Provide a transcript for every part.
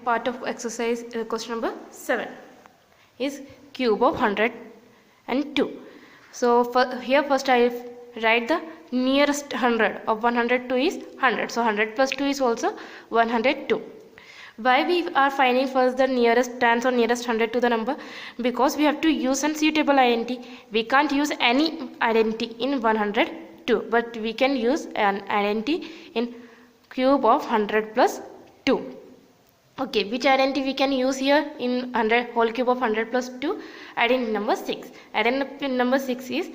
part of exercise question number 7 is cube of 102. So here first I write the nearest 100 of 102 is 100. So 100 plus 2 is also 102. Why we are finding first the nearest tens or nearest 100 to the number? Because we have to use some suitable identity. We can't use any identity in 102, but we can use an identity in cube of 100 plus 2. Okay, which identity we can use here in 100 whole cube of 100 plus 2? Identity number 6. Identity number 6 is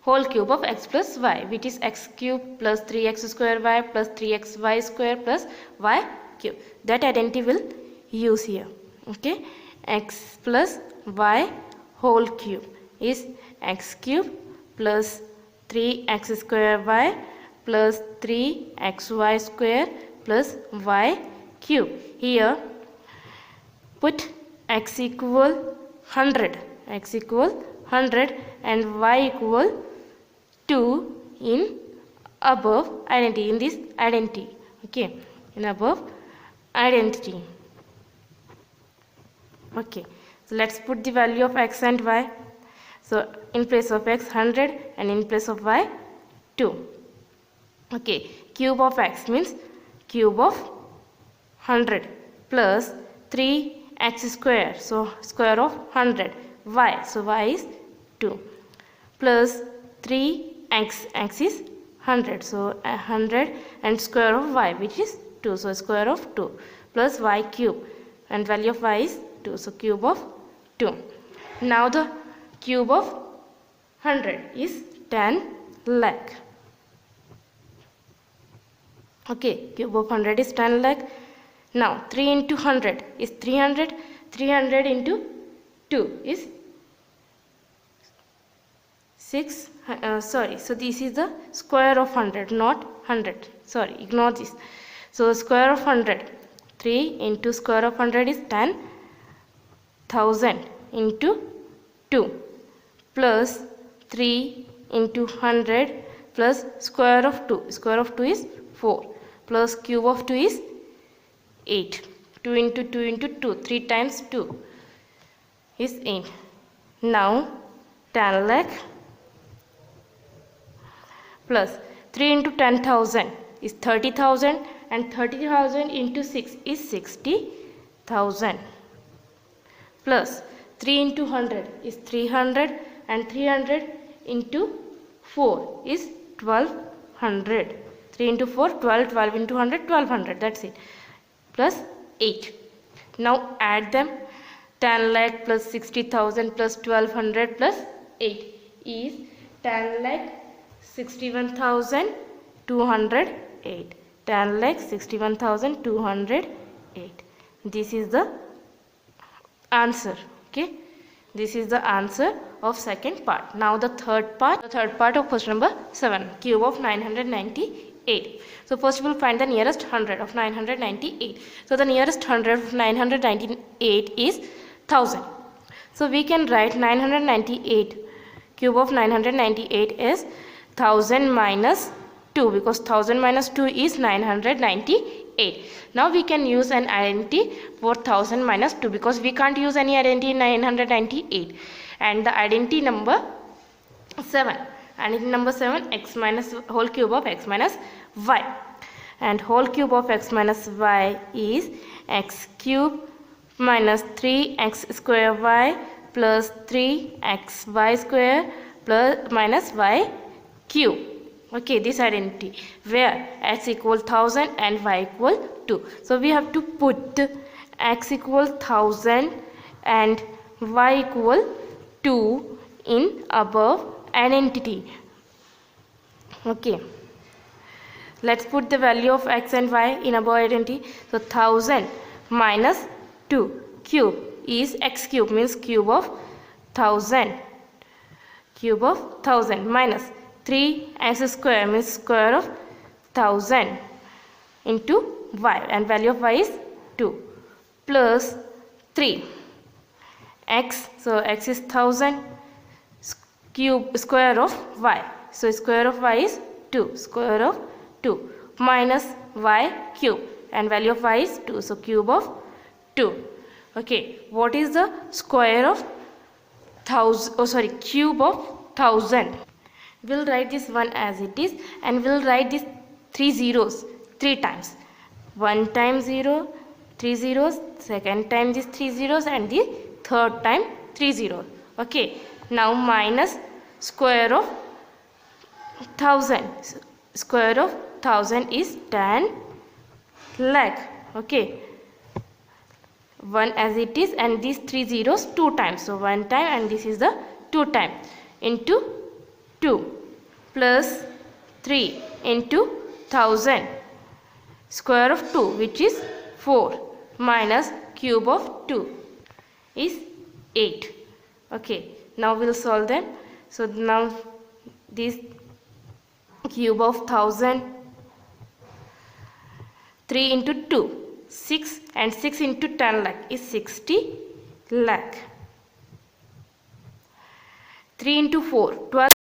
whole cube of x plus y, which is x cube plus 3x square y plus 3xy square plus y cube. That identity will use here. Okay, x plus y whole cube is x cube plus 3x square y plus 3xy square plus y cube. Here put x equal 100, x equal 100 and y equal 2 in above identity, in this identity. Okay, in above identity. Okay, so let's put the value of x and y. So in place of x 100 and in place of y 2. Okay, cube of x means cube of 100 plus 3x square, so square of 100, y, so y is 2, plus 3x, x is 100, so 100 and square of y, which is 2, so square of 2, plus y cube, and value of y is 2, so cube of 2. Now the cube of 100 is 10 lakh. Okay, cube of 100 is 10 lakh. Now 3 into 100 is 300. 300 into 2 is 6. So this is the square of 100, not 100. Sorry, ignore this. So square of 100. 3 into square of 100 is 10,000 into 2 plus 3 into 100 plus square of 2. Square of 2 is 4 plus cube of 2 is 8. 2 into 2 into 2. 3 times 2 is 8. Now 10 lakh plus 3 into 10,000 is 30,000 and 30,000 into 6 is 60,000 plus 3 into 100 is 300 and 300 into 4 is 1200. 3 into 4 12, 12 into 100 1200, that's it, plus 8. Now add them. 10 lakh plus 60,000 plus 1200 plus 8 is 10 lakh 61,208. 10 lakh 61,208. This is the answer. Okay, this is the answer of second part. Now the third part of question number 7, cube of 998. So first we will find the nearest 100 of 998. So the nearest 100 of 998 is 1000. So we can write 998, cube of 998 is 1000 minus 2, because 1000 minus 2 is 998. Now we can use an identity for 1000 minus 2, because we can't use any identity in 998. And the identity number 7. Identity number 7, x minus whole cube of x minus y. And whole cube of x minus y is x cube minus 3x square y plus 3xy square plus minus y cube. Okay, this identity where x equal 1000 and y equal 2. So we have to put x equal 1000 and y equal 2 in above identity. Okay, let's put the value of x and y in above identity. So 1000 minus 2 cube is x cube, means cube of 1000. Cube of 1000 minus 3x square means square of 1000 into y, and value of y is 2 plus 3 x, so x is 1000 cube square of y, so square of y is 2, square of 2 minus y cube, and value of y is 2, so cube of 2. Okay, what is the square of cube of 1000? We'll write this one as it is, and we'll write these 3 zeros 3 times. One time 0, 3 zeros, second time these 3 zeros, and the third time 3 zeros. Okay, now minus square of 1000. Square of 1000 is 10 lakh. Okay, one as it is, and these 3 zeros 2 times. So one time, and this is the 2 time, into 2 plus 3 into 1000. Square of 2, which is 4, minus cube of 2 is 8. Okay, now we'll solve them. So now this cube of 1000, 3 into 2, 6, and 6 into 10 lakh is 60 lakh. 3 into 4, 12.